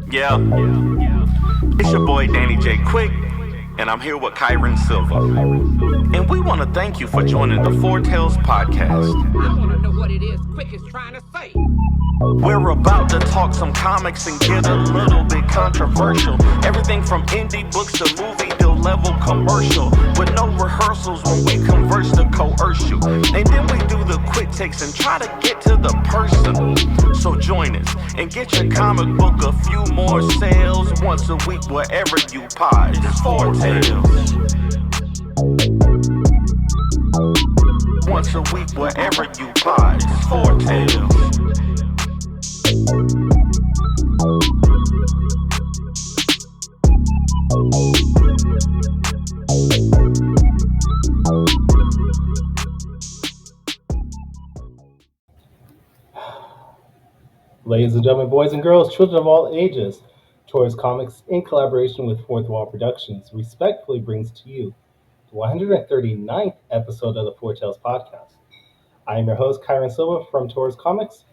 Yeah, it's your boy Danny J. Quick, and I'm here with Kyrun Silva. And we want to thank you for joining the Four Tales podcast. I want to know what it is Quick is trying to say. We're about to talk some comics and get a little bit controversial. Everything from indie books to movie deal level commercial. With no rehearsals when we converse to coerce you. And then we do the quick takes and try to get to the person. So join us and get your comic book a few more sales once a week wherever you pod. It's Four Tales. Once a week wherever you pod. It's Four Tales. Ladies and gentlemen, boys and girls, children of all ages, Taurus Comics, in collaboration with Fourth Wall Productions, respectfully brings to you the 139th episode of the Four Tales podcast. I am your host, Kyrun Silva from Taurus Comics.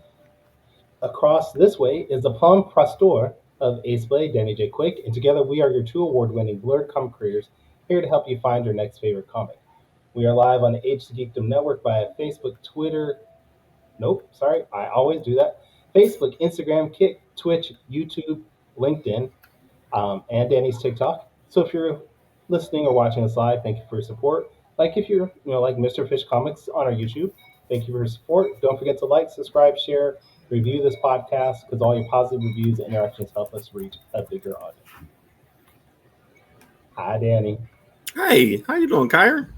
Across this way is the Plum Prostor of Ace Blade, Danny J. Quick, and together we are your two award-winning blurred comic creators here to help you find your next favorite comic. We are live on the Age to Geekdom Network via Facebook, Twitter, I always do that. Facebook, Instagram, Kick, Twitch, YouTube, LinkedIn, and Danny's TikTok. So if you're listening or watching us live, thank you for your support. Like if you're, like Mr. Fish Comics on our YouTube, thank you for your support. Don't forget to like, subscribe, share, review this podcast because all your positive reviews and interactions help us reach a bigger audience. Hi, Danny. Hey, how you doing, Kyron?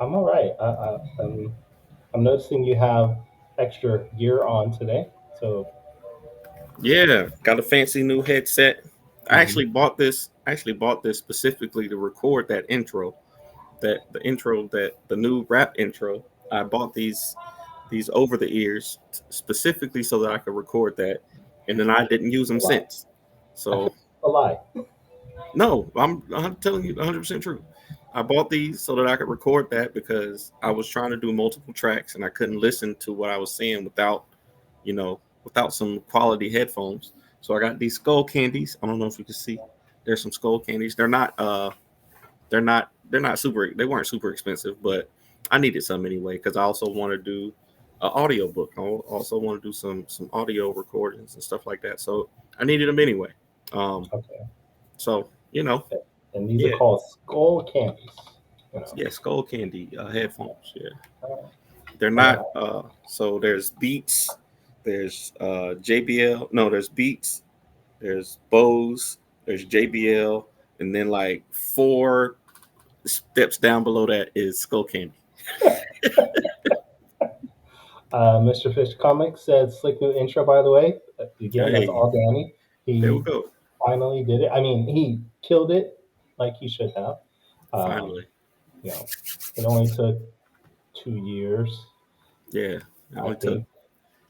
I'm all right. I'm noticing you have extra gear on today, so. Yeah, got a fancy new headset. I actually bought this. Specifically to record that intro, the new rap intro. I bought these over the ears specifically so that I could record that, and then I didn't use them since. So A lie. no, I'm telling you 100% true. I bought these so that I could record that because I was trying to do multiple tracks and I couldn't listen to what I was saying without some quality headphones. So I got these skull candies. I don't know if you can see. There's some skull candies. They weren't super expensive, but I needed some anyway because I also want to do an audio book. I also want to do some audio recordings and stuff like that. So I needed them anyway. Okay. So And these yeah. are called skull candies. Yeah, skull candy headphones. Yeah, Uh, they're not. So there's Beats, there's JBL. No, there's Beats, there's Bose, there's JBL, and then like 4 steps down below that is skull candy. Mr. Fish Comics said slick new intro, by the way. Again, that's Hey, all Danny. there we He go. finally did it. I mean, he killed it like he should have. Um, Finally, it only took 2 years, yeah. It I only took, think.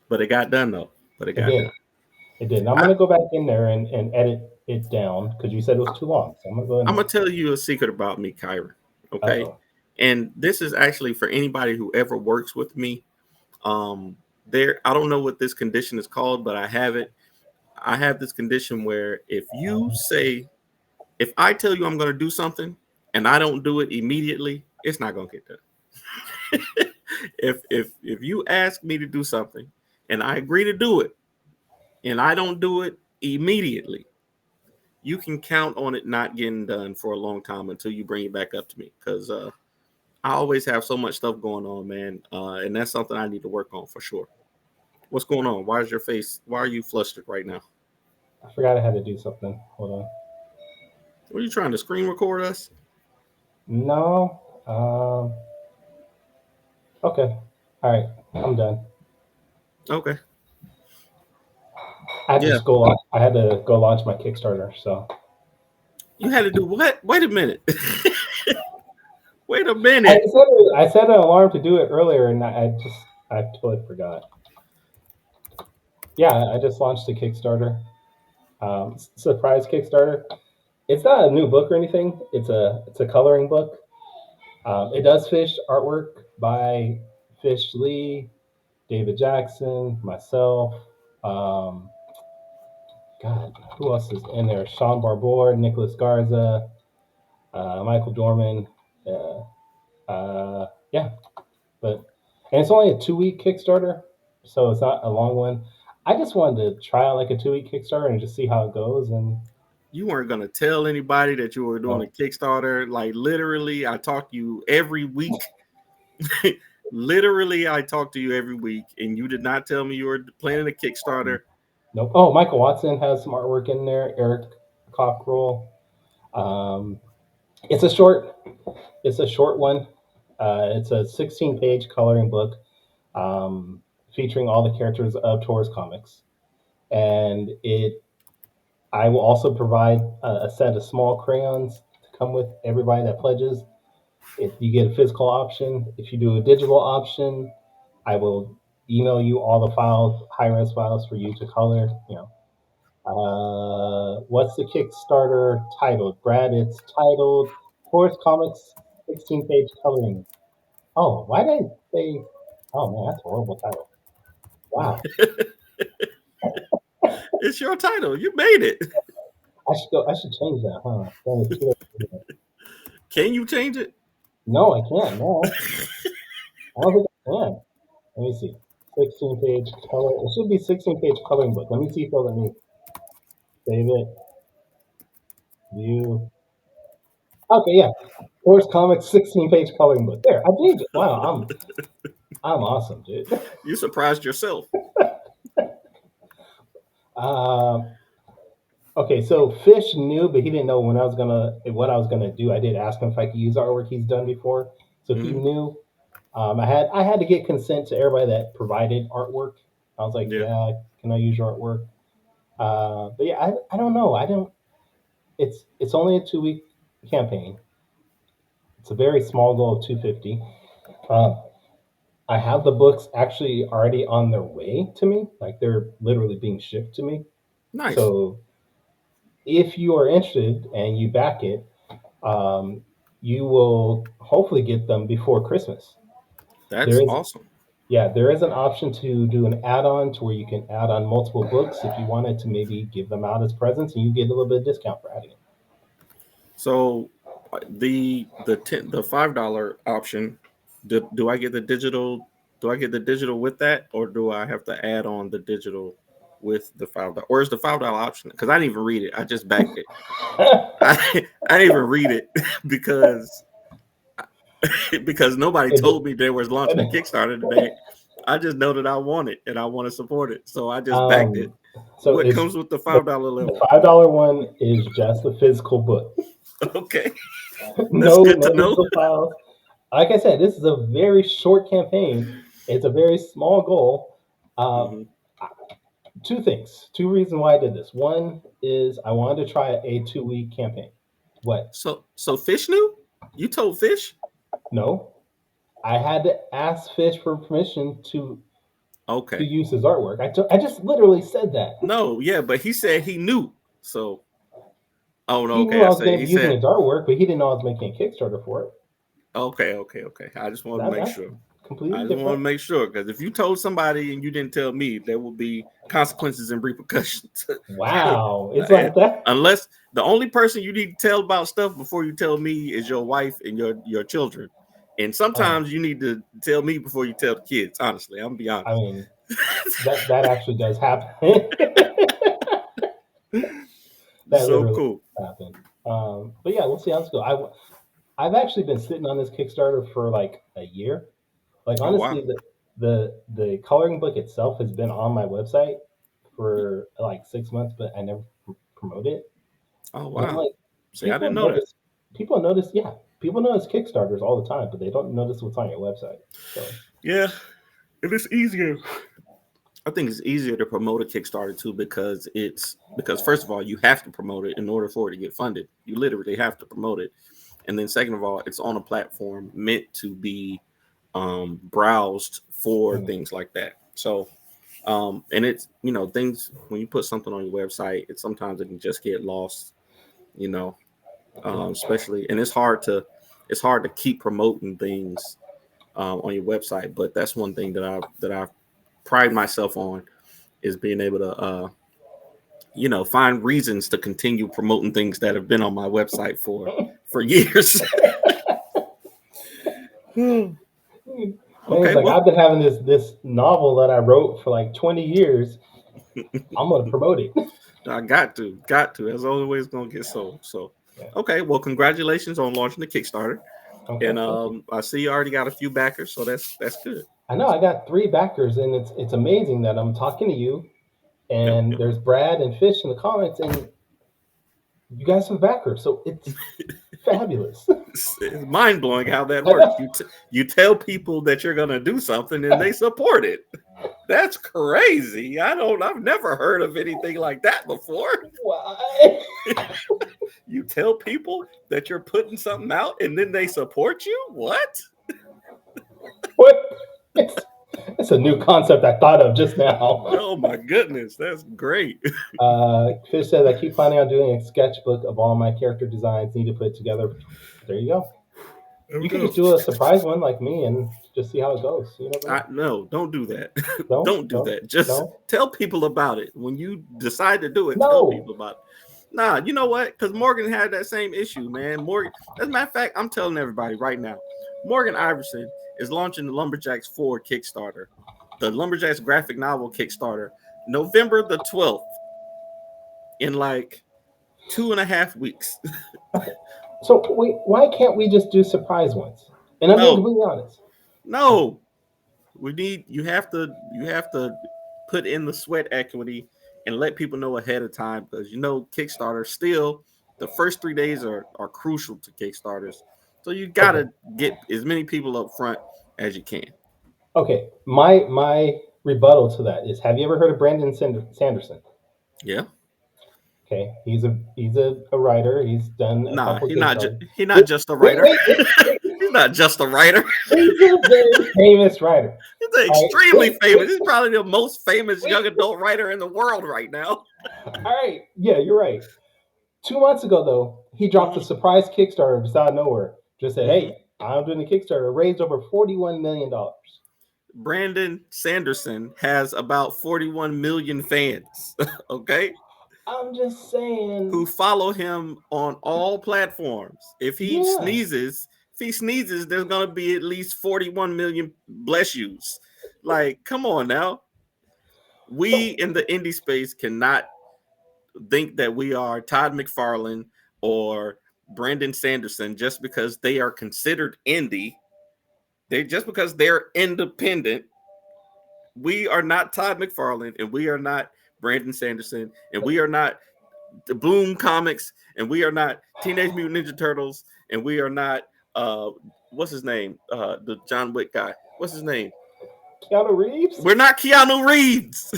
but it got done though. But it It got did. done. It did. And I'm I, going to go back in there and edit it down because you said it was too long. So I'm going to go in I'm there. gonna tell you a secret about me, Kyra. Okay, Uh-oh. and this is actually for anybody who ever works with me. I don't know what this condition is called, but I have it. I have this condition where if I tell you I'm going to do something and I don't do it immediately, it's not going to get done. If you ask me to do something and I agree to do it and I don't do it immediately, you can count on it not getting done for a long time until you bring it back up to me because I always have so much stuff going on, man, and that's something I need to work on for sure. What's going on? Why are you flustered right now? I forgot I had to do something. Hold on. Are you trying to screen record us? No. Okay. All right. I'm done. Okay. I had Yeah. to go. I had to go launch my Kickstarter. So You had to do what? Wait a minute. Wait a I minute. set I set an alarm to do it earlier, and I totally forgot. Yeah, I just launched a Kickstarter. Surprise Kickstarter. It's not a new book or anything. It's a coloring book. It does fish artwork by Fish Lee, David Jackson, myself. Um, God, who else is in there? Sean Barbour, Nicholas Garza, Michael Dorman. Yeah, but and it's only a 2 week Kickstarter, so it's not a long one. I just wanted to try out like a 2 week Kickstarter and just see how it goes. And You weren't gonna tell anybody that you were doing a oh, Kickstarter. Like literally, I talk to you every week. Literally, I talk to you every week, and you did not tell me you were planning a Kickstarter. nope. Oh, Michael Watson has some artwork in there. Eric Cockrell. Um, it's a short. It's a short one. It's a 16-page coloring book um, featuring all the characters of Taurus Comics, and it. I will also provide a set of small crayons to come with everybody that pledges. If you get a physical option, if you do a digital option, I will email you all the files, high res files for you to color. What's the Kickstarter titled? Brad, it's titled Forest Comics 16-page coloring. Oh, why did they? Oh man, that's a horrible title. Wow, It's your title. You made it. I should go. I should change that, huh? That is too- Can you change it? No, I can't. No, I don't think I can. Let me see. 16-page color. It should be 16-page coloring book. Let me see if they'll let me save it. View. Okay, yeah. Forest Comics 16-page coloring book. There, I changed it. Wow, I'm awesome, dude. You surprised yourself. Um, okay, so Fish knew, but he didn't know what I was gonna do. I did ask him if I could use artwork he's done before, so he Hmm. knew. I had to get consent to everybody that provided artwork. I was like, Yeah, yeah, can I use your artwork? But yeah, I don't know. I don't. It's only a 2 week campaign. It's a very small goal of 250. Uh, I have the books actually already on their way to me, like they're literally being shipped to me. nice. So if you are interested and you back it, um, you will hopefully get them before Christmas. There That's is, awesome. yeah, there is an option to do an add-on to where you can add on multiple books if you wanted to maybe give them out as presents, and you get a little bit of discount for adding it. So the $5 option, do I get the digital? Do I get the digital with that, or do I have to add on the digital with the $5? Or is the $5 option? Because I didn't even read it. I just backed it. I didn't even read it because because nobody told me they was launching a Kickstarter today. I just know that I want it and I want to support it, so I just backed it. um, so What it's comes with the the, $5 the level? $5 one is just the physical book. Okay, that's No, good to no know. digital files. Like I said, this is a very short campaign. It's a very small goal. Uh, Hmm. Two things, two reasons why I did this. One is I wanted to try a 2 week campaign. What? So Fish knew? You told Fish? No, I had to ask Fish for permission to Okay. use his artwork. I just literally said that. No, yeah, but he said he knew. So, oh no, He okay. knew I I was say going to he be using said, his artwork, but he didn't know I was making a Kickstarter for it. okay. I just want to make That's sure. I completely just want different. to make sure because if you told somebody and you didn't tell me, there will be consequences and repercussions. Wow, it's And like that. unless the only person you need to tell about stuff before you tell me is your wife and your children. And Uh, sometimes you need to tell me before you tell the kids. Honestly, I'm gonna be I honest. mean, that actually does happen. That So literally cool. happened. But yeah, we'll see how this goes. I've actually been sitting on this Kickstarter for like a year. Like Oh wow. honestly, the coloring book itself has been on my website for like 6 months, but I never promote it. Oh And I'm wow. like, See, I people didn't know that. notice, people notice, yeah, people notice Kickstarters all the time, but they don't notice what's on your website. So Yeah, it is easier. I think it's easier to promote a Kickstarter too because first of all, you have to promote it in order for it to get funded. You literally have to promote it, and then second of all, it's on a platform meant to be browsed for mm, things like that. So, and it's things when you put something on your website, it sometimes it can just get lost. You know, especially and it's hard to keep promoting things on your website. But that's one thing that I pride myself on is being able to find reasons to continue promoting things that have been on my website for years. Man, he's Okay, like, well, I've been having this novel that I wrote for like 20 years. I'm gonna promote it. I got to. That's the only way it's gonna get sold. So, Yeah. okay, well, congratulations on launching the Kickstarter, Okay, and thank you. I see you already got a few backers, so that's good. I know I got 3 backers, and it's amazing that I'm talking to you, Yep, and yep. there's Brad and Fish in the comments, and you guys have backers, so it's fabulous. It's mind blowing how that I works. know. You tell people that you're gonna do something, and they support it. That's crazy. I've never heard of anything like that before. Why? You tell people that you're putting something out, and then they support you. What? What? It's a new concept I thought of just now. Oh my goodness, that's great. Fish says, I keep planning on doing a sketchbook of all my character designs. Need to put it together. There you go. There we You could go. just do a surprise one like me and just see how it goes. You never know. No, don't do that. No, Don't do no, that. Just no, tell people about it. When you decide to do it, tell no. people about it. Nah, you know what? Because Morgan had that same issue, man. Morgan, as a matter of fact, I'm telling everybody right now, Morgan Iverson is launching the Lumberjacks 4 Kickstarter, the Lumberjacks graphic novel Kickstarter, November the 12th, in like 2.5 weeks. Okay. So wait, why can't we just do surprise ones? And I'm being No, completely honest. no. You have to put in the sweat equity and let people know ahead of time, because Kickstarter still, the first 3 days are crucial to Kickstarters. So you Okay. gotta get as many people up front as you can. Okay. My rebuttal to that is: have you ever heard of Brandon Sanderson? Yeah. Okay, he's a writer. He's done a Nah, couple Kickstarters. he not Wait, just a wait, writer. wait, wait, wait. He's not just a writer. He's a very famous writer. He's an All right, extremely wait, famous. wait, He's probably the most famous wait. young adult writer in the world right now. All right, yeah, you're right. 2 months ago, though, he dropped a Hmm. surprise Kickstarter just out of nowhere. Just said, Hmm. "Hey, I'm doing a Kickstarter." Raised over $41 million. Brandon Sanderson has about 41 million fans. Okay, I'm just who saying, follow him on all platforms. yeah. If he sneezes, there's gonna be at least 41 million bless yous. Like, come on now. We So in the indie space cannot think that we are Todd McFarlane or Brandon Sanderson just because they are considered indie. They just because they're independent. We are not Todd McFarlane, and we are not Brandon Sanderson, and we are not the Boom Comics, and we are not Teenage Mutant Ninja Turtles, and we are not what's his name? The John Wick guy. What's his name? Keanu Reeves. We're not Keanu Reeves.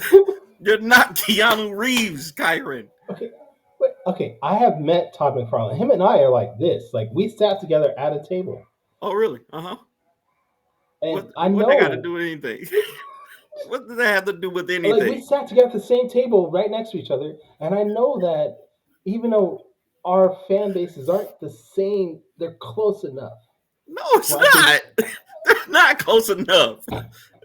You're not Keanu Reeves, Kyrun. Okay, wait, okay. I have met Todd McFarlane. Him and I are like this. Like we sat together at a table, Oh, really? Uh-huh. and I What they got to know, do with anything? What does that have to do with like we anything? sat together at the same table, right next to each other, and I know that even though our fan bases aren't the same, they're close enough. No, it's Where I can, not. They're not close enough.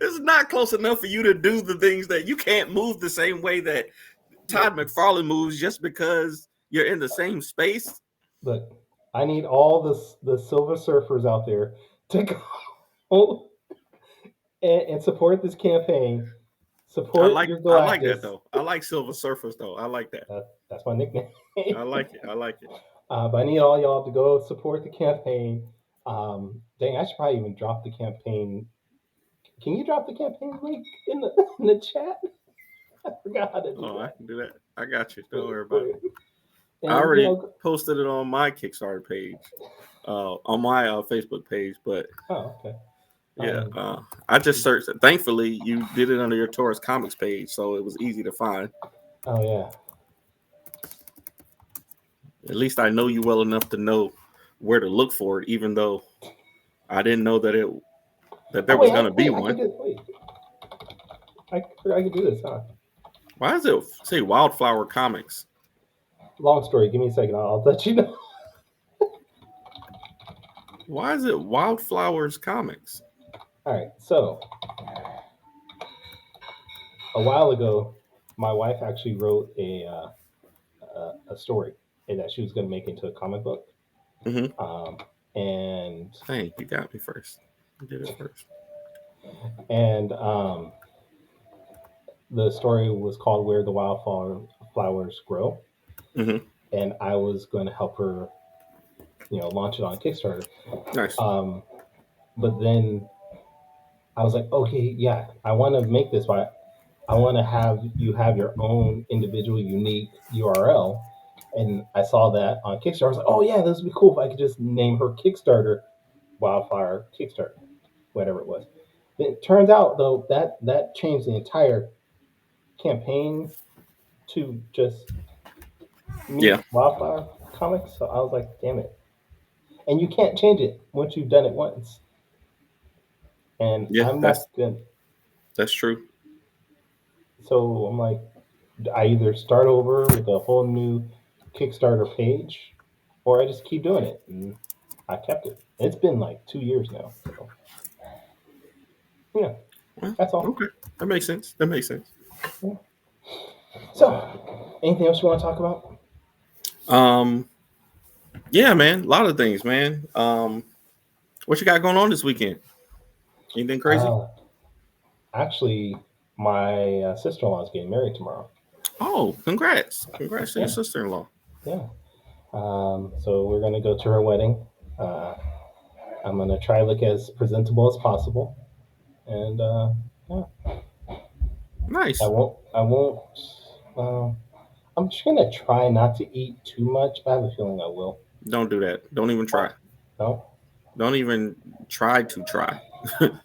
It's not close enough for you to do the things that you can't move the same way that look, Todd McFarlane moves just because you're in the same space. look, I need all the Silver Surfers out there to go and support this campaign. Support your I like that Galactus. though. I like Silver Surfers though. I like that. That's my nickname. I like it. I like it. But I need all y'all to go support the campaign. Dang, I should probably even drop the campaign. Can you drop the campaign link in the in the chat? I forgot how to do Oh, I that. can do that. I got you. Don't Wait, worry about it. wait. I And already posted it on my Kickstarter page, on my Facebook page. But oh, okay. yeah, I just searched it. Thankfully, you did it under your Taurus Comics page, so it was easy to find. Oh yeah. At least I know you well enough to know where to look for it, even though I didn't know that Oh there was wait, going to be I one. can do. Wait, I can do this, huh? Why does it say Wildflower Comics? Long story. Give me a second. I'll let you know. Why is it Wildflowers Comics? All right. So a while ago, my wife actually wrote a a story and that she was going to make into a comic book. Mm-hmm. Um, and Dang, you got me first. You did it first. and the story was called "Where the Wildflowers Grow," Mm-hmm. and I was going to help her, launch it on Kickstarter. Nice. Um, but then I was like, okay, yeah, I want to make this, but I want to have you have your own individual, unique URL. And I saw that on Kickstarter. I was like, oh yeah, this would be cool if I could just name her Kickstarter Wildfire Kickstarter, whatever it was. Then it turns out though that changed the entire campaign to just Yeah. meet Wildfire Comics. So I was like, damn it. And you can't change it once you've done it once. And Yeah. I'm That's not gonna. that's true. So I'm like, I either start over with a whole new Kickstarter page, or I just keep doing it. And I kept it. It's been like 2 years now. So yeah, Well, that's all. okay. That makes sense. That makes sense. Yeah. So, anything else you want to talk about? Um, yeah, man. A lot of things, man. What you got going on this weekend? Anything crazy? Uh, Actually, my sister-in-law is getting married tomorrow. Oh, congrats. Congrats to your Yeah, sister-in-law. yeah. So we're gonna go to her wedding. Uh, I'm gonna try to look as presentable as possible, and yeah, I Nice. won't. I won't. Uh, I'm just gonna try not to eat too much, but I have a feeling I will. Don't do that. Don't even try. No. Don't even try to try.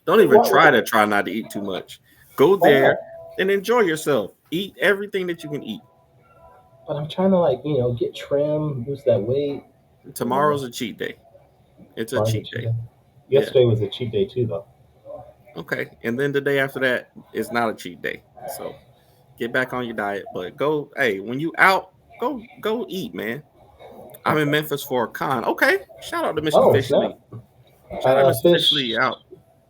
Don't even Why? try to try not to eat too much. Go Why not? there and enjoy yourself. Eat everything that you can eat. But I'm trying to get trim, lose that weight. You Tomorrow's know, a cheat day. It's a tomorrow's a cheat cheat day. day. Yeah. Yesterday was a cheat day too, though. Okay. And then the day after that is not a cheat day. So get back on your diet. But go, hey, when you out, go eat, man. I'm in Okay. Memphis for a con. Okay. Shout out to Mr. Oh Fish snap! Lee. Shout out to Mr. Fish Fish. Lee out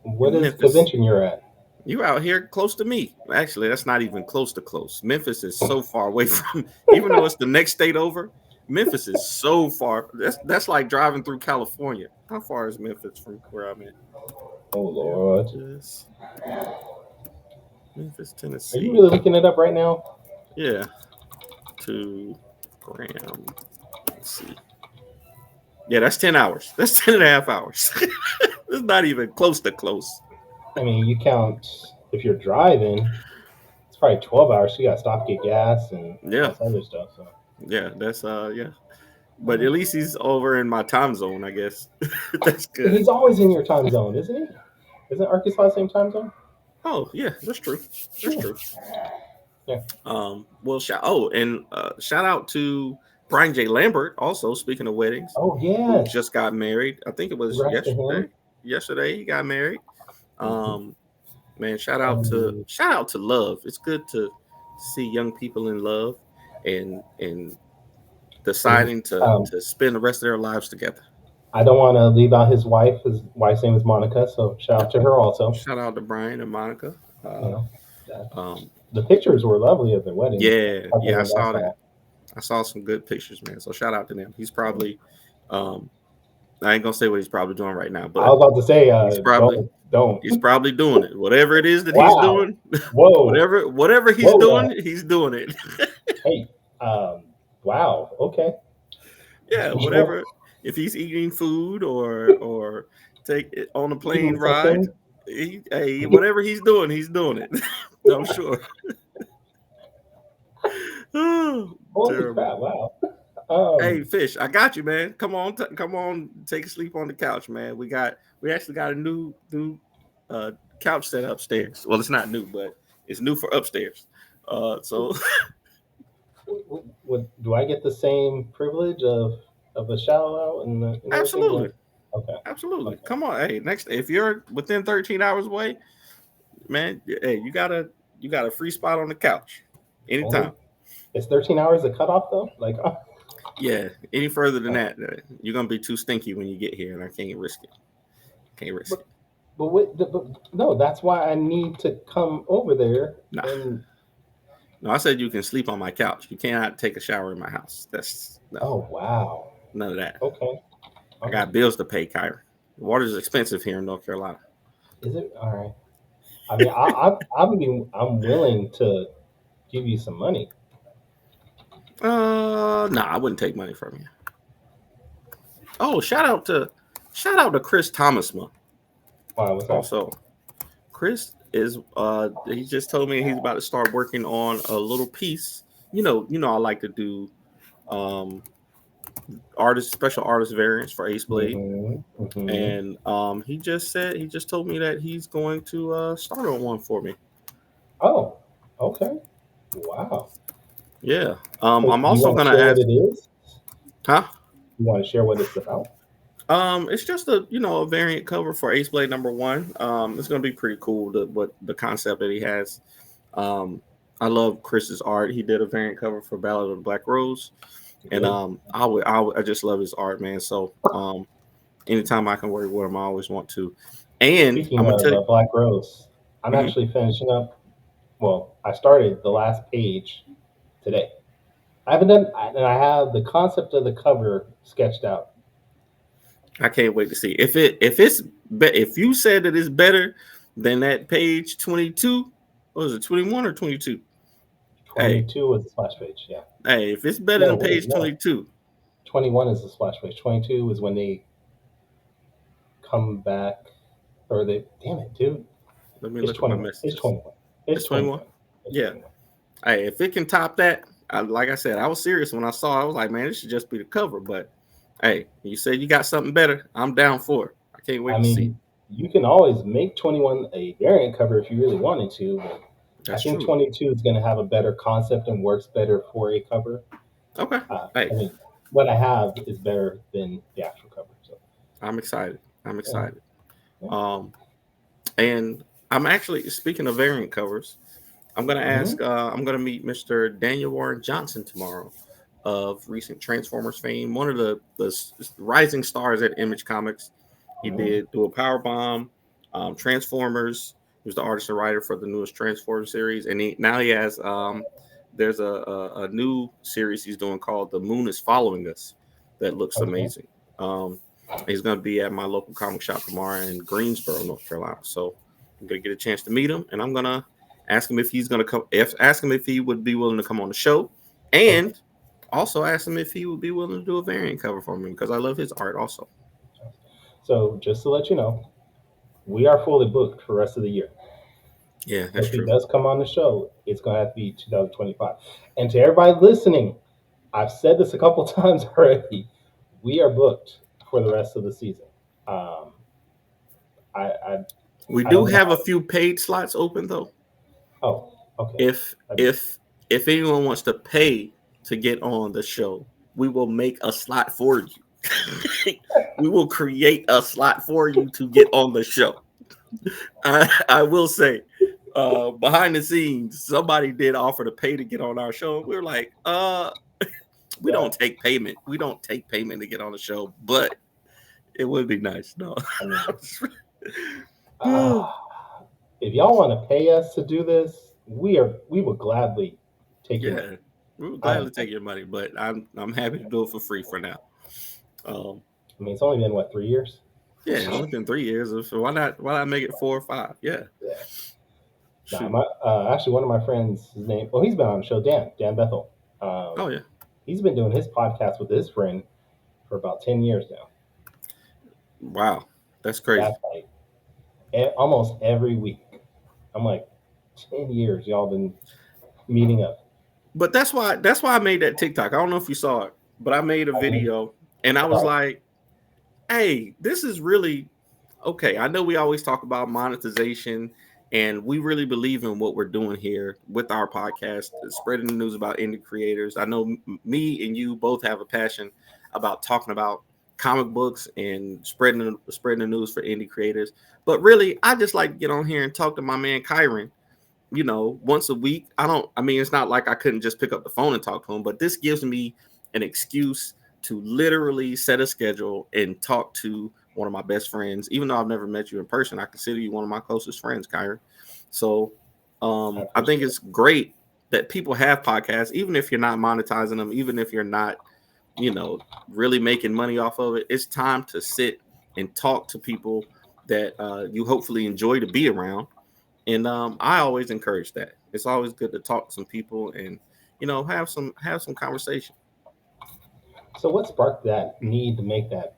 What in is Memphis. convention you're at? You out here close to me. Actually, that's not even close to close. Memphis is so far away from, even though it's the next state over, Memphis is so far. That's like driving through California. How far is Memphis from where I'm at? Oh Lord, Memphis, are you Tennessee. really looking it up right now? Yeah, to Graham. Let's see. Yeah, that's 10 hours. That's 10 and a half hours. It's not even close to close. I mean, you count if you're driving, it's probably 12 hours. So you got to stop, get gas, and all Yeah, this other stuff. So yeah, that's yeah. But at least he's over in my time zone, I guess. That's good. he's always in your time zone, isn't he? Isn't Arkansas the same time zone? Oh, yeah, that's true. That's Yeah. true. Yeah. Well, shout out to Brian J. Lambert, also speaking of weddings, Oh who yes. just got married. I think it was Congrats to him. yesterday. Yesterday he got married. Mhm. Um, man, Um, shout out to love. It's good to see young people in love and and, deciding um, to spend the rest of their lives together. I don't want to leave out his wife. His wife's name is Monica, so shout out Yep. to her also. Shout out to Brian and Monica. You know, uh, Um, the pictures were lovely of their wedding. yeah, Other yeah, I than that, saw that. so I saw some good pictures, man. So shout out to them. He's probably, um, I ain't gonna say what he's probably doing right now, I was but about to say, he's probably don't. he's probably doing it. Whatever it is that he's Wow. doing, Whoa. whatever he's Whoa doing, now. he's doing it. Hey. Wow. Okay. Yeah, whatever. If he's eating food or take it on a plane Eating ride, something. whatever he's doing it. I'm sure. Oh, Holy terrible. crap! Wow. Hey, Um. Fish, I got you, man. Come on, come on, take a sleep on the couch, man. We actually got a new uh couch set upstairs. Well, it's not new, but it's new for upstairs. So Do I get the same privilege of a shout out and everything? absolutely, Or okay. absolutely. Okay. Come on, hey, next if you're within 13 hours away, man, hey, you got a free spot on the couch anytime. Only it's 13 hours the cutoff though. Like. Yeah, any further than Oh. that, you're gonna be too stinky when you get here, and I can't risk it. Can't risk But it. but no, that's why I need to come over there Nah, and No, I said you can sleep on my couch. You cannot take a shower in my house. That's no, Oh wow. none of that. Okay. I Okay. got bills to pay, Kyra. Water is expensive here in North Carolina. Is it all right? I mean, I'm willing to give you some money. Nah, I wouldn't take money from you. Oh, shout out to Chris Thomasma. Why? What's that? Also, Chris is he just told me he's about to start working on a little piece. I like to do um special artist variants for Ace Blade. Mm-hmm. Mm-hmm. And he just told me that he's going to start on one for me. Oh. Okay. Wow. Yeah. So, I'm do you also want to gonna share what ask, it is? huh? You want to share what it's about? It's just a variant cover for Ace Blade #1. It's gonna be pretty cool. What the concept that he has. Um, I love Chris's art. He did a variant cover for Ballad of the Black Rose, You and did. I just love his art, man. So anytime I can work with him, I always want to. And I'm Speaking gonna of tell you, Black Rose, I'm mhm, actually finishing up. Well, I started the last page today. I haven't done, and I have the concept of the cover sketched out. I can't wait to see if you said that it's better than that page 22. What was it, 21 or 22? Hey, 22 was the splash page. Yeah. hey, if it's better No, than wait, page no. 22, 21 is the splash page. 22 is when they come back, or they. Damn it, dude. let me It's look at my 21. It's messages. 21. It's It's 21. 21. It's Yeah. 21. Hey, if it can top that, like I said, I was serious when I saw it. I was like, man, this should just be the cover. But hey, you said you got something better. I'm down for it. I can't I wait to see it. mean, you can always make 21 a variant cover if you really wanted to, but I That's think true. 22 is going to have a better concept and works better for a cover. Okay. I Hey, mean, what I have is better than the actual cover. So, I'm excited. I'm yeah. excited. Yeah. Um, and I'm actually speaking of variant covers. I'm gonna Hmm. ask. I'm gonna meet Mr. Daniel Warren Johnson tomorrow, of recent Transformers fame. One of the rising stars at Image Comics. He Hmm. did do a Power Bomb, Transformers. He was the artist and writer for the newest Transformers series, and now he has. There's a new series he's doing called "The Moon Is Following Us," that looks Okay. amazing. He's gonna be at my local comic shop tomorrow in Greensboro, North Carolina. So I'm gonna get a chance to meet him, and I'm gonna ask him if he's gonna come. Ask him if he would be willing to come on the show, Okay. and also ask him if he would be willing to do a variant cover for me because I love his art also. So, just to let you know, we are fully booked for the rest of the year. Yeah, So, that's if he true. does come on the show, it's going to have to be 2025. And to everybody listening, I've said this a couple times already. We are booked for the rest of the season. Um, I, I We I do don't know have a how. few paid slots open though. Oh, okay. If I, if if anyone wants to pay to get on the show, we will make a slot for you. We will create a slot for you to get on the show. I will say, behind the scenes, somebody did offer to pay to get on our show. We were like, we yeah. don't take payment. We don't take payment to get on the show, but it would be nice. No. I mean, uh, if y'all want to pay us to do this, we would gladly take your money. Yeah, we would I am. gladly take your money, but I'm happy to do it for free for now. Um, I mean, it's only been what 3 years. yeah, it's only been 3 years, so why not make it 4 or 5? Yeah, Yeah. Nah, shoot. actually one of my friends, his name. Well, he's been on the show. Dan Bethel. Oh yeah, He's been doing his podcast with his friend for about 10 years now. wow, that's crazy. That's like almost every week. I'm like, 10 years y'all been meeting up. But that's why I made that TikTok. I don't know if you saw it, but I made a Mhm. video and I was Right. like, hey, this is really okay. I know we always talk about monetization, and we really believe in what we're doing here with our podcast, spreading the news about indie creators. I know me and you both have a passion about talking about comic books and spreading the news for indie creators. But really, I just like to get on here and talk to my man Kyrun, once a week. I mean, it's not like I couldn't just pick up the phone and talk to him, but this gives me an excuse to literally set a schedule and talk to one of my best friends. Even though I've never met you in person, I consider you one of my closest friends, Kyron. So I I think appreciate it. it's great that people have podcasts, even if you're not monetizing them, even if you're not, really making money off of it. It's time to sit and talk to people that you hopefully enjoy to be around. And I always encourage that. It's always good to talk to some people and have some conversation. So what sparked that need to make that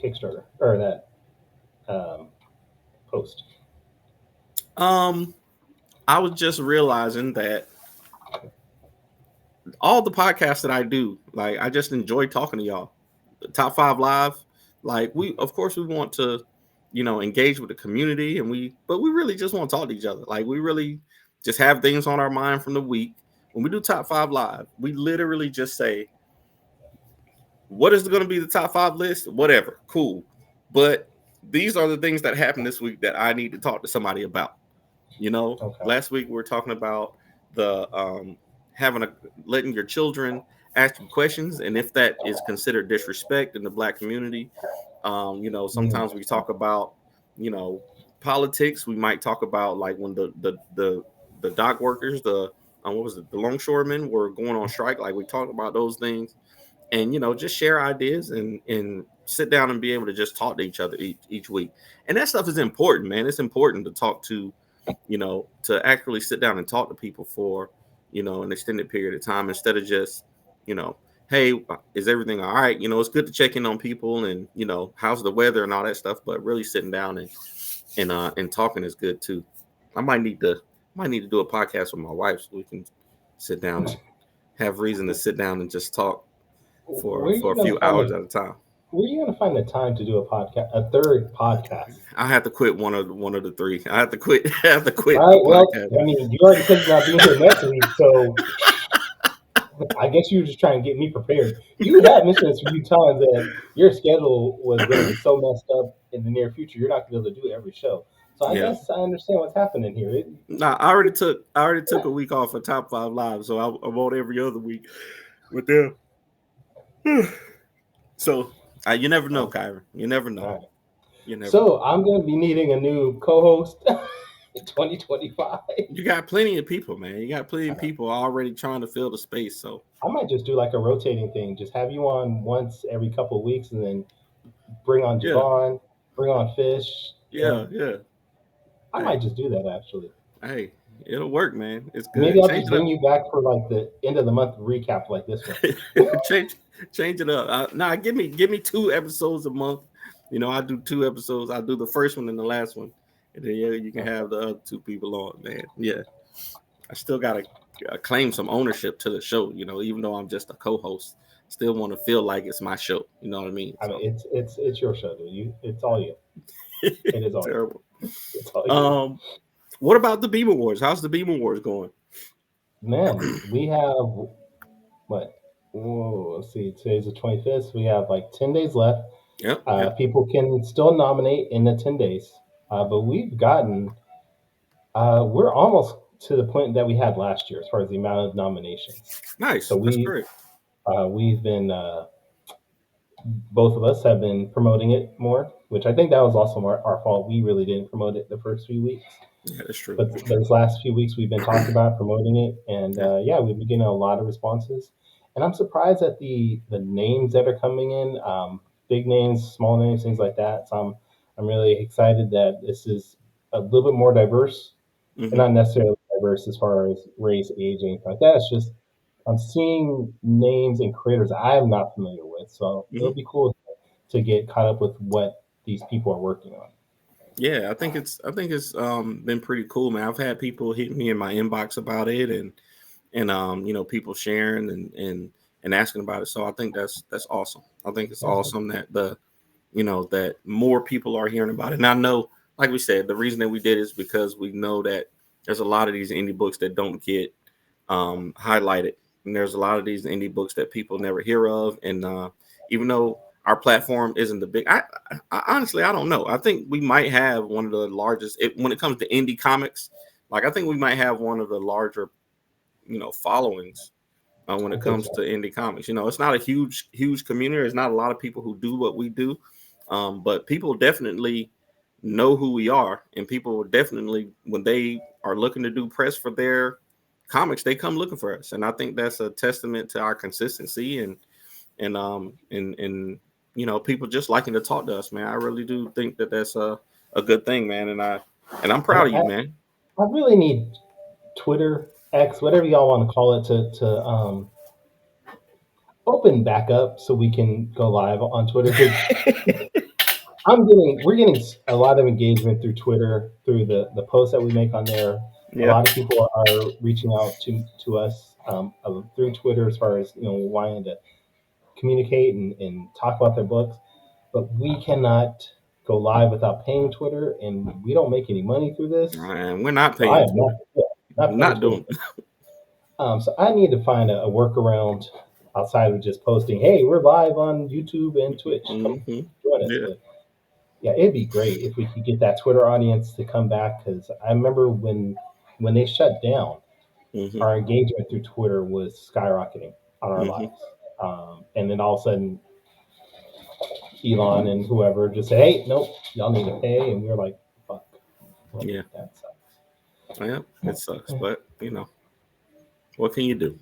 Kickstarter or that um, post? Um, I was just realizing that all the podcasts that I do, like I just enjoy talking to y'all. The Top Five Live, like we, of course, we want to, engage with the community, but we really just want to talk to each other. Like we really just have things on our mind from the week. When we do Top Five Live, we literally just say, what is going to be the top five list? Whatever, cool. But these are the things that happened this week that I need to talk to somebody about. Okay. Last week we were talking about the having letting your children ask you questions, and if that is considered disrespect in the Black community. Sometimes we talk about politics. We might talk about like when the dock workers, the what was it, the longshoremen were going on strike. Like we talked about those things, and just share ideas and sit down and be able to just talk to each other each week. And that stuff is important, man. It's important to talk to actually sit down and talk to people for an extended period of time, instead of just you know hey, is everything all right? It's good to check in on people and how's the weather and all that stuff, but really sitting down and talking is good too. I might need to do a podcast with my wife so we can sit down and have reason to sit down and just talk Where are for you a gonna few find hours the at a time. Where are you gonna find the time to do a third podcast? I have to quit one of the three. I have to quit. I have to quit All the right. Well, podcast. I mean, you already said you're not being here next week, so I guess you were just trying to get me prepared. You had mentioned this a few times that your schedule was going to be so messed up in the near future, you're not going to be able to do every show. So I Yeah. guess I understand what's happening here. Nah, I already took a week off for Top Five Live, so I'm on every other week with them. So you never know, Okay. Kyron. You never All know. right. You never know. So I'm going to be needing a new co-host in 2025. You got plenty of people, man. You got plenty of people already trying to fill the space. So I might just do like a rotating thing. Just have you on once every couple of weeks, and then bring on yeah, Javon, bring on Fish. yeah, yeah. I Hey, might just do that actually. hey, it'll work, man. It's Maybe good. I'll Change just it bring up. you back for like the end of the month recap like this one. change change it up. Nah, give me 2 episodes a month. I do 2 episodes. I do the first one and the last one, and then yeah, you can Okay. have the other two people on. Man, yeah, I still gotta claim some ownership to the show. Even though I'm just a co-host, still want to feel like it's my show. You know what I mean? I mean, So it's your show, dude. It's all you. It is all you. terrible. It's all you. Um, what about the B.E.A.M Awards? How's the B.E.A.M Awards going? Man, we have what? Whoa, let's see. Today's the 25th. So we have like 10 days left. Yep, yep. People can still nominate in the 10 days. But we've gotten, we're almost to the point that we had last year as far as the amount of nominations. Nice. So That's great. we've been both of us have been promoting it more, which I think that was also our fault. We really didn't promote it the first few weeks, Yeah, that's true. but those last few weeks we've been talking about promoting it, and Yeah. yeah, we've been getting a lot of responses. And I'm surprised at the names that are coming in, big names, small names, things like that. So I'm really excited that this is a little bit more diverse, and Hmm. not necessarily diverse as far as race, age, anything like that. It's just I'm seeing names and creators I am not familiar with, so it'll Hmm. be cool to get caught up with what these people are working on. Yeah, I think it's been pretty cool, man. I've had people hit me in my inbox about it, and people sharing and asking about it. So I think that's awesome. I think it's Awesome. awesome that that more people are hearing about it. And I know, like we said, the reason that we did is because we know that there's a lot of these indie books that don't get highlighted, and there's a lot of these indie books that people never hear of. And even though our platform isn't the big, I honestly I don't know. I think we might have one of the largest when it comes to indie comics. Like I think we might have one of the larger followings when I it think comes so. to indie comics. It's not a huge community. There's not a lot of people who do what we do, but people definitely know who we are, and people will definitely, when they are looking to do press for their comics, they come looking for us, and I think that's a testament to our consistency and people just liking to talk to us, man. I really do think that that's a good thing, man, and I'm And proud of you, man. I really need Twitter, X, whatever y'all want to call it, to open back up so we can go live on Twitter because we're getting a lot of engagement through Twitter, through the posts that we make on there. A Yeah. lot of people are reaching out to us through Twitter as far as wanting to communicate and talk about their books, but we cannot go live without paying Twitter, and we don't make any money through this. And we're not So I paying am not, Twitter. yeah, not paying Not Twitter. doing. So I need to find a workaround outside of just posting, "Hey, we're live on YouTube and Twitch. Come Hmm. join us." Yeah. But yeah, it'd be great if we could get that Twitter audience to come back because I remember when they shut down, Hmm. our engagement through Twitter was skyrocketing on our Hmm. lives. And then all of a sudden, Elon and whoever just say, "Hey, nope, y'all need to pay," and we were like, "Fuck, well, Yeah. that sucks." Yeah. It sucks, but what can you do?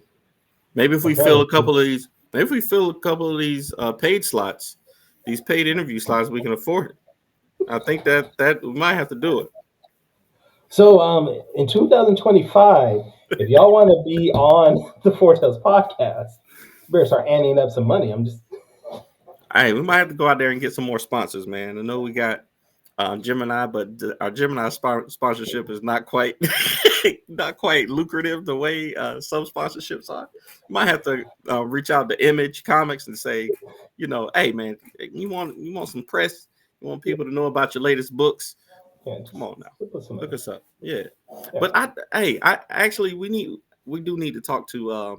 Maybe if we fill Apparently, a couple of these, maybe if we fill a couple of these paid slots, these paid interview slots, we can afford it. I think that we might have to do it. so in 2025, if y'all want to be on the Foretales podcast, you better start anteing up some money. I'm just Hey, we might have to go out there and get some more sponsors, man. I know we got Gemini, but our Gemini sponsorship is not quite not quite lucrative the way some sponsorships are. Might have to reach out to Image Comics and say, hey man, you want some press? You want people to know about your latest books? yeah, Come just on now, put some look money. us up. Yeah, Yeah, but I actually we do need to talk to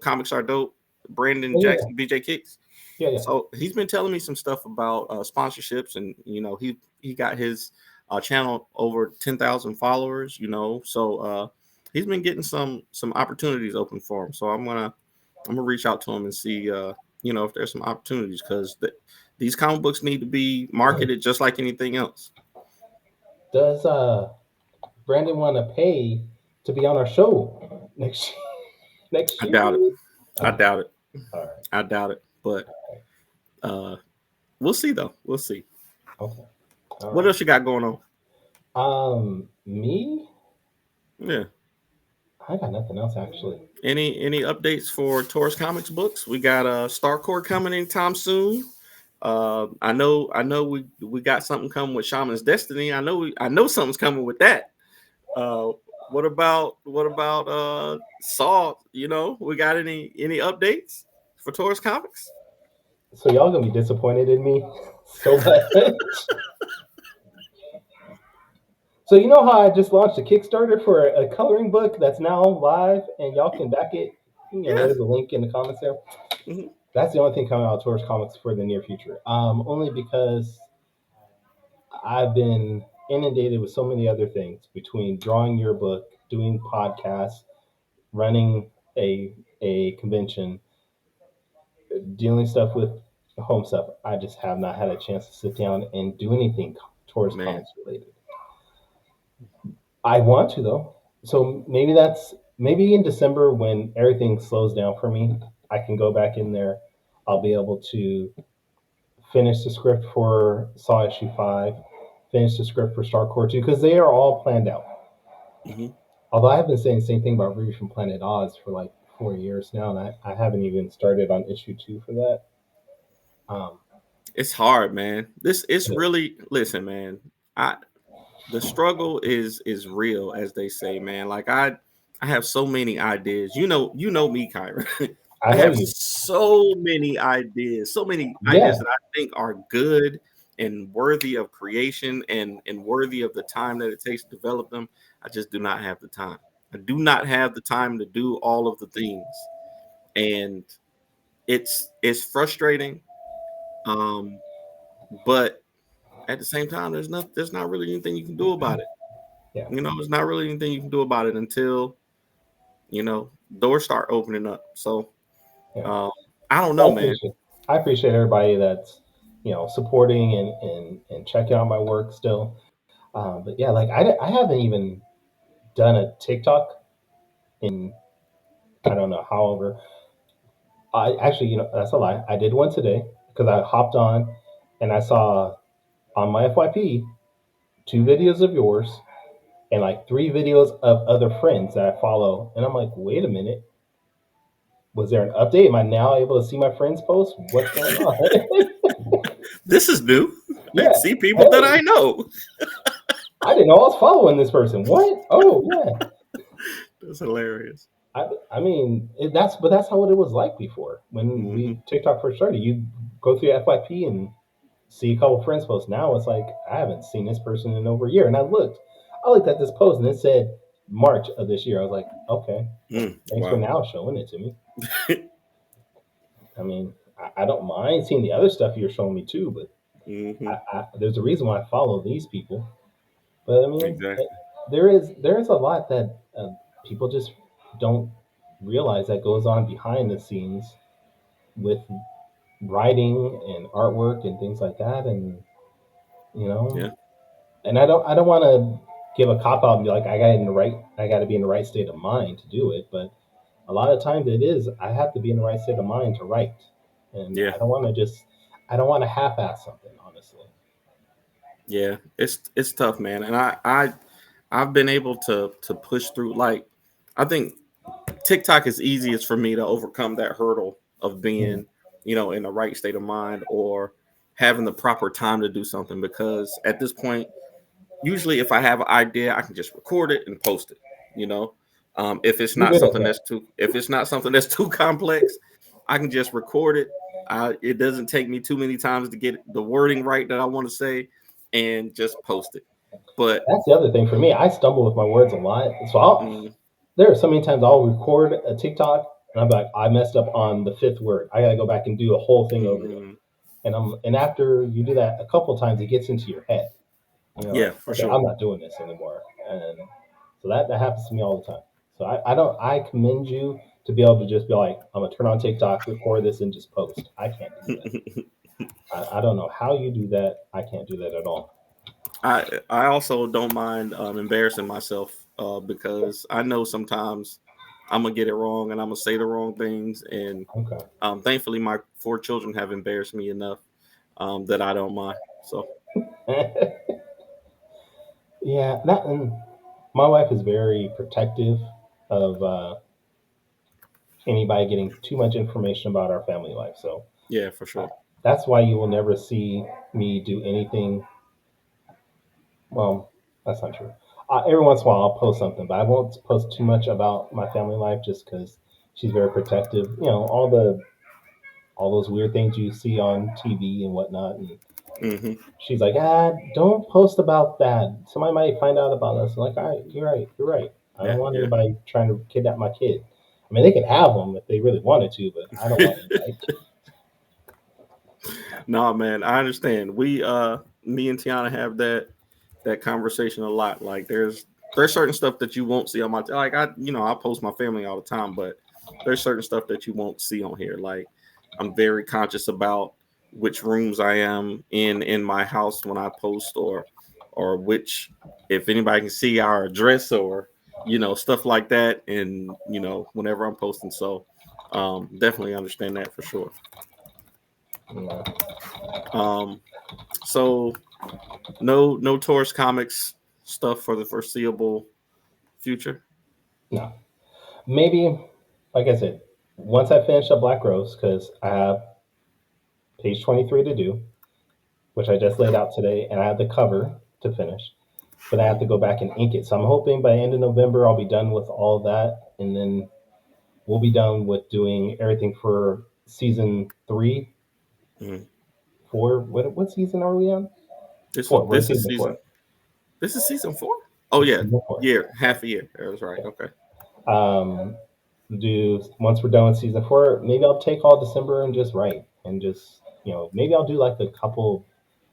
Comics Are Dope, Brandon oh, yeah, Jackson, BJ Kicks. yeah, yeah. So he's been telling me some stuff about sponsorships, and he got his channel over 10,000 followers. So he's been getting some opportunities open for him. So I'm gonna reach out to him and see if there's some opportunities because these comic books need to be marketed just like anything else. Does Brandon want to pay to be on our show next I year? doubt it. Maybe. I Okay, doubt it. all right, I doubt it. But uh, we'll see though. We'll see. okay, all What right. else you got going on? Me, Yeah. I got nothing else actually. Any updates for Taurus Comics books? We got Starcore coming anytime soon. I know we got something coming with Shaman's Destiny. I know something's coming with that. Uh, what about Saw? We got any updates for Taurus Comics? So y'all gonna be disappointed in me so much. So you know how I just launched a Kickstarter for a coloring book that's now live, and y'all can back it. Yeah. There's a link in the comments there. Hmm. That's the only thing coming out of Taurus Comics for the near future. Only because I've been inundated with so many other things between drawing your book, doing podcasts, running a convention, dealing stuff with home stuff. I just have not had a chance to sit down and do anything towards Man. comics related. I want to though. So maybe in December when everything slows down for me, I can go back in there. I'll be able to finish the script for Saw issue 5, finish the script for Star Core 2 because they are all planned out. Hmm. Although I've been saying the same thing about Ruby from Planet Oz for like 4 years now, and I haven't even started on issue 2 for that. Um, It's hard, man. This it's it is. really listen, man. I The struggle is real, as they say, man. Like I have so many ideas. You know me, Kyra. I I know have you. so many Yeah, ideas that I think are good and worthy of creation and worthy of the time that it takes to develop them. I just do not have the time. I do not have the time to do all of the things. And it's frustrating. Um, but at the same time, there's not really anything you can do about it. yeah, There's not really anything you can do about it until doors start opening up. So yeah. um, I don't I know, man. appreciate. I appreciate everybody that's supporting and checking out my work still. But yeah, like I haven't even done a TikTok in I don't know, however. I actually, that's a lie. I did one today because I hopped on and I saw on my FYP two videos of yours and like three videos of other friends that I follow. And I'm like, wait a minute, was there an update? Am I now able to see my friends' posts? What's going on? This is new. I Yeah. see people that Hey, I know. I didn't know I was following this person. What? Oh, yeah. That's hilarious. I mean, that's how it was like before when Hmm. we TikTok first started. You go through FYP and see a couple friends posts. Now it's like I haven't seen this person in over a year, and I looked at this post and it said March of this year. I was like, okay, well, thanks for Wow. now showing it to me. I mean, I don't mind seeing the other stuff you're showing me too, but Hmm. there's a reason why I follow these people. But I mean, Exactly. there is a lot that people just don't realize that goes on behind the scenes with writing and artwork and things like that, and you know, Yeah. and I don't want to give a cop out and be like I got to be in the right state of mind to do it, but a lot of times it is I have to be in the right state of mind to write, and Yeah. I don't want to half-ass something, honestly. Yeah. It's tough, man. And I've been able to push through. Like, I think TikTok is easiest for me to overcome that hurdle of Mhm. being, in the right state of mind or having the proper time to do something. Because at this point, usually if I have an idea, I can just record it and post it. You know, if it's You're not good at something that. that's too if it's not something that's too complex, I can just record it. It doesn't take me too many times to get the wording right that I want to say, and just post it. But That's the other thing for me. I stumble with my words a lot, so mm, there are so many times I'll record a TikTok and I'm like, I messed up on the fifth word. I gotta go back and do the whole thing over again. mm, And after you do that a couple times, it gets into your head. You're yeah, like, for okay, sure. I'm not doing this anymore. And so that happens to me all the time. So I don't I commend you to be able to just be like, I'm gonna turn on TikTok, record this, and just post. I can't do that. I don't know how you do that. I can't do that at all. I also don't mind embarrassing myself because I know sometimes I'm gonna get it wrong and I'm gonna say the wrong things. And Okay. thankfully, my four children have embarrassed me enough that I don't mind. So Yeah, that and my wife is very protective of anybody getting too much information about our family life. So yeah, for uh, sure. that's why you will never see me do anything. Well, that's not true. Every once in a while, I'll post something, but I won't post too much about my family life just because she's very protective. All those weird things you see on TV and whatnot, and Hmm. she's like, don't post about that. Somebody might find out about us. I'm like, all right, you're right. I don't Yeah, want yeah. anybody trying to kidnap my kid. I mean, they could have them if they really wanted to, but I don't want anybody. No, man, I understand. Me and Tiana have that conversation a lot. Like, there's certain stuff that you won't see on my like I post my family all the time, but there's certain stuff that you won't see on here. Like, I'm very conscious about which rooms I am in my house when I post, or which, if anybody can see our address, or stuff like that. And whenever I'm posting, so definitely understand that for sure. Yeah. um so no Taurus comics stuff for the foreseeable future. No, maybe, like I said, once I finish up Black Rose, because I have page 23 to do, which I just laid out today, and I have the cover to finish, but I have Mhm. to go back and ink it. So I'm hoping by the end of November I'll be done with all of that, and then we'll be done with doing everything for season three, Mhm. four. What season are we on? this is Four. We're in this is season four. season this is season 4. Oh This is yeah, season four. year half a year. That was right. Okay. Um, do once we're done with season four, maybe I'll take all December and just write and just maybe I'll do like a couple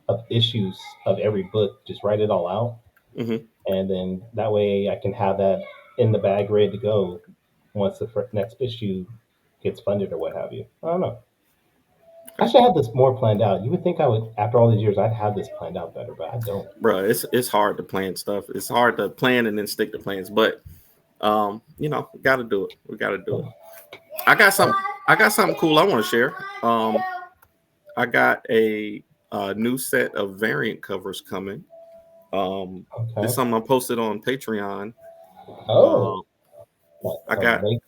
of issues of every book, just write it all out, Hmm. and then that way I can have that in the bag ready to go once the next issue gets funded or what have you. I don't know. I Okay. should have this more planned out. You would think I would, after all these years, I'd have this planned out better, but I don't. Bro, it's hard to plan stuff. It's hard to plan and then stick to plans. But We got to do it. We got to do it. I got some. I got something cool I want to share. I got a new set of variant covers coming. This is Okay. something I posted on Patreon. Oh, Um, what, I some got. lake?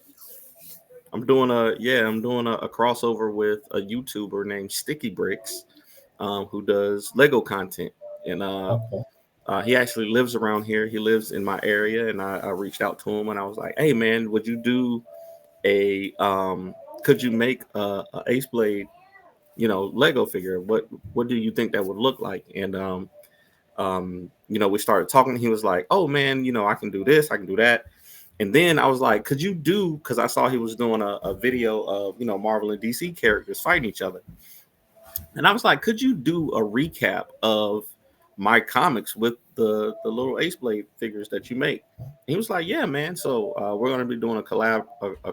I'm doing a crossover with a YouTuber named Sticky Bricks, who does Lego content, and Okay. he actually lives around here. He lives in my area, and I reached out to him and I was like, "Hey, man, would you do a could you make a Ace Blade, Lego figure? What do you think that would look like?" And we started talking. He was like, "Oh man, I can do this, I can do that." And then I was like, "Could you do?" Because I saw he was doing a video of Marvel and DC characters fighting each other, and I was like, "Could you do a recap of my comics with the little Ace Blade figures that you make?" And he was like, "Yeah, man." So we're going to be doing a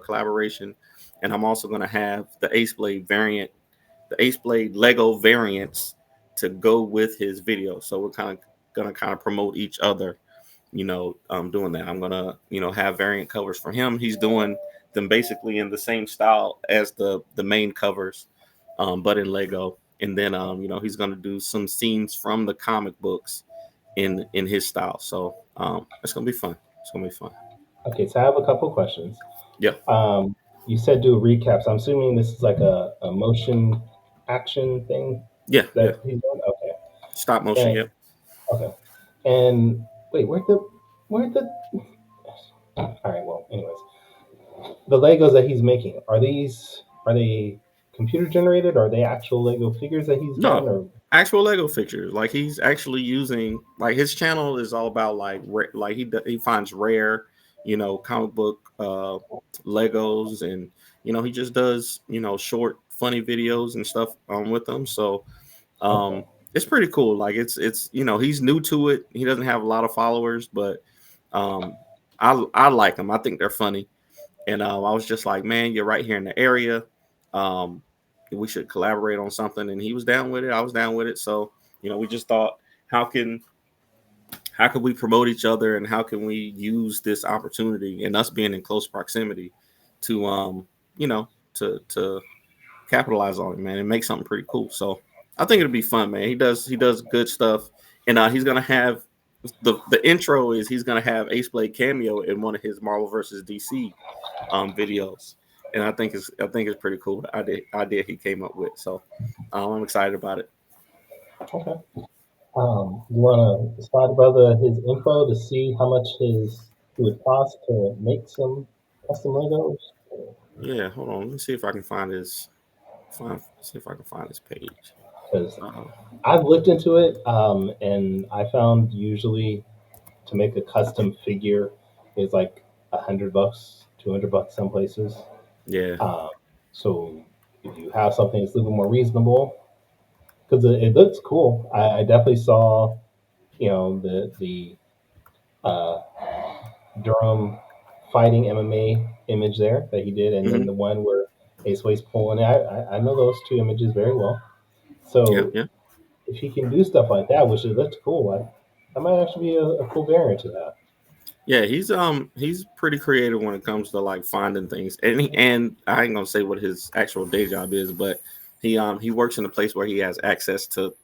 collaboration, and I'm also going to have the Ace Blade Lego variants to go with his video. So we're kind of promote each other, doing that. I'm gonna, have variant covers for him. He's doing them basically in the same style as the main covers, but in Lego. And then, he's gonna do some scenes from the comic books in his style. So it's gonna be fun. It's gonna be fun. Okay, so I have a couple questions. Yeah, Um, you said do recaps. I'm assuming this is like a motion action thing yeah, yeah. that he's doing. Okay. Stop motion. And Yep. okay. And wait, where the all right, well, anyways. The Legos that he's making, are they computer generated? Are they actual Lego figures that he's done No, or actual Lego figures. Like he's actually using like his channel is all about like like he finds rare, comic book Legos, and he just does short funny videos and stuff with them. So okay. it's pretty cool. Like it's he's new to it. He doesn't have a lot of followers, but um I like them. I think they're funny. And I was just like, man, you're right here in the area. Um, we should collaborate on something. And he was down with it. I was down with it. So, we just thought, how can how can we promote each other, and how can we use this opportunity and us being in close proximity to you know, to capitalize on it, man, and make something pretty cool. So I think it'll be fun, man. He does good stuff. And he's gonna have the intro is he's gonna have Ace Blade cameo in one of his Marvel versus DC videos, and I think it's pretty cool. The idea he came up with, so I'm excited about it. Okay. You want to slide brother his info to see how much it would cost to make some custom Legos? Yeah, hold on. Let me see if I can find his find see if I can find his page. Because Uh, I've looked into it, and I found usually to make a custom figure is like $100, $200 some places. yeah. Um, so if you have something that's a little more reasonable, because it looks cool. I definitely saw, the uh, Durham fighting MMA image there that he did, and then Hmm. the one where Ace Wade's pulling. I know those two images very well. Yeah, So yeah, if he can do stuff like that, which it looks cool, that might actually be a cool variant to that. yeah. He's pretty creative when it comes to like finding things, and and I ain't gonna say what his actual day job is, but he works in a place where he has access to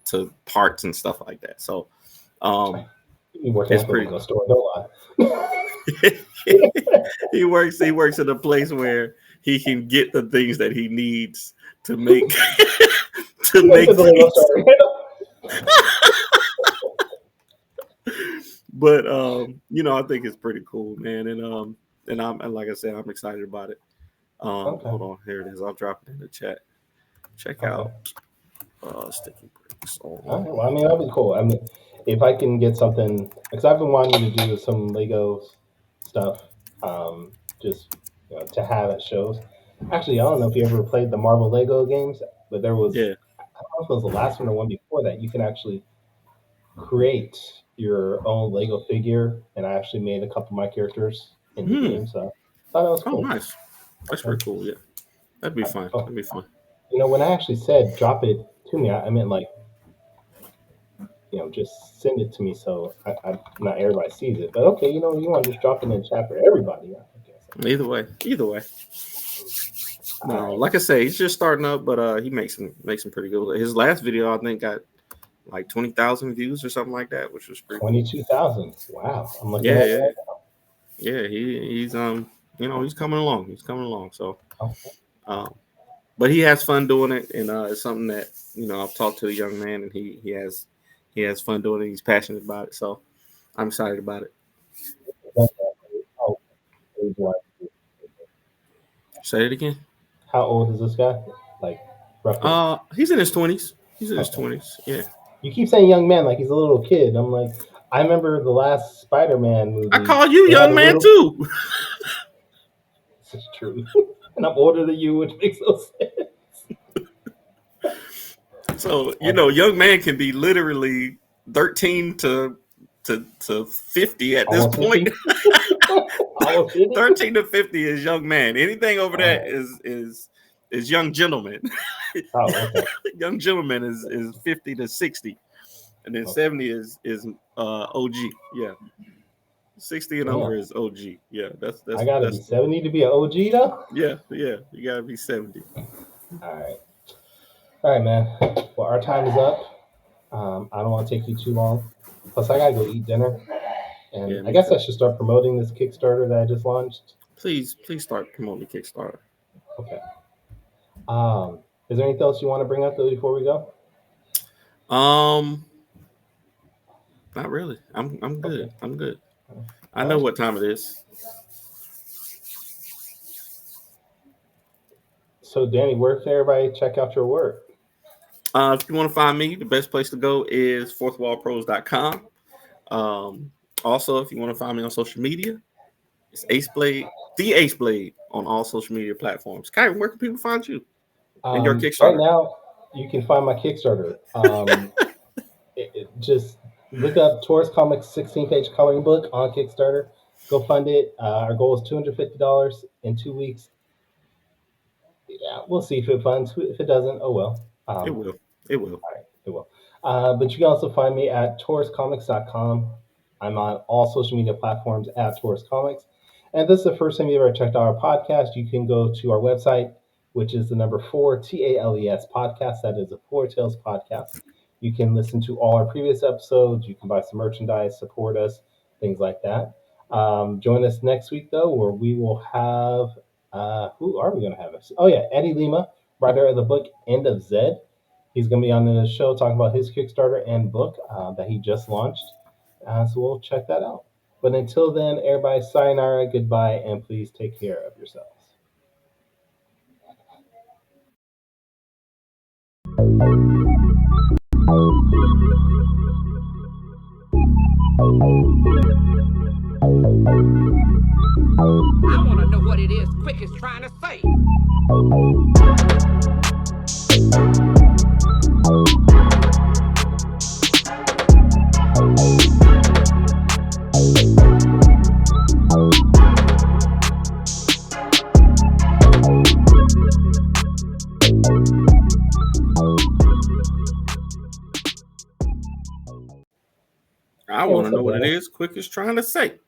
parts and stuff like that. So um, He working it's at the pretty. Lego store, don't lie. He works in a place where he can get the things that he needs to make to He works make at the Lego things. store. But I think it's pretty cool, man. And like I said, I'm excited about it. Okay, Hold on, here it is. I'll drop it in the chat. Check okay. out Sticky Bricks All on. right. Well, I mean, that'd be cool. I mean, if I can get something, because I've been wanting to do some Legos stuff, just to have at shows. Actually, I don't know if you ever played the Marvel Lego games, but there was, Yeah. I don't know if it was the last one or one before that. You can actually create your own Lego figure, and I actually made a couple of my characters in the Hmm. game, so I thought that was Oh, cool. nice. That's Okay. pretty cool. Yeah. That'd be fun. Oh, That'd be fun. when I actually said drop it to me, I meant like just send it to me so not everybody sees it. But okay, you want to just drop it in the chat for everybody. I guess. Either way. All No, right. like I say, he's just starting up, but he makes some pretty good. His last video, I think, got like 20,000 views or something like that, which was pretty cool. 22,000. Wow. I'm looking Yeah, at it yeah, right yeah. He's coming along. He's coming along. So, now. um, but he has fun doing it, and it's something that I've talked to a young man, and he has fun doing it. He's passionate about it, so I'm excited about it. Oh, age-wise. Say it again. How old is this guy? Like, roughly. He's in his 20s. He's in his Okay. 20s. Yeah. You keep saying young man like he's a little kid. I'm like, I remember the last Spider-Man I movie. call you They had young a man little. too. This is true. And I'm older than you, which makes no sense. So young man can be literally 13 to 50 at this Almost point. 50. Almost 50. 13 to 50 is young man. Anything over that Oh. is young gentleman. Oh, okay. Young gentleman is 50 to 60, and then Okay. 70 is OG. Yeah, 60 and over Damn. is OG. Yeah, that's I gotta be 70 to be an OG though. yeah. You gotta be 70. All right. All right, man. Well, our time is up. I don't want to take you too long. Plus, I gotta go eat dinner, and Yeah, I me guess I too. should start promoting this Kickstarter that I just launched. Please start promoting Kickstarter. Okay. Is there anything else you want to bring up though before we go? Um, Not really. I'm Okay. good. I'm good. I All know right. what time it is. So, Danny, where can everybody check out your work? If you want to find me, the best place to go is fourthwallpros.com. Also, if you want to find me on social media, it's Ace Blade, the Ace Blade on all social media platforms. Kyrun, where can people find you and your Right Kickstarter? now, you can find my Kickstarter. Just look up Taurus Comics 16-page coloring book on Kickstarter. Go fund it. Our goal is $250 in 2 weeks. Yeah, we'll see if it funds. If it doesn't, oh well. It will. It will. All right, it will. But you can also find me at tauruscomics.com. I'm on all social media platforms at Taurus Comics. And if this is the first time you've ever checked out our podcast, you can go to our website, which is the number 4TALES podcast. That is a Four Tales podcast. You can listen to all our previous episodes. You can buy some merchandise, support us, things like that. Join us next week, though, where we will have who are we going to have? Oh, yeah, Eddie Lima, writer of the book End of Zed. He's going to be on the show talking about his Kickstarter and book that he just launched. So we'll check that out. But until then, everybody, sayonara, goodbye, and please take care of yourselves. I want to know what it is Quick is trying to say. I Hey, want what's to up, know what it Danny? is Quick is trying to say.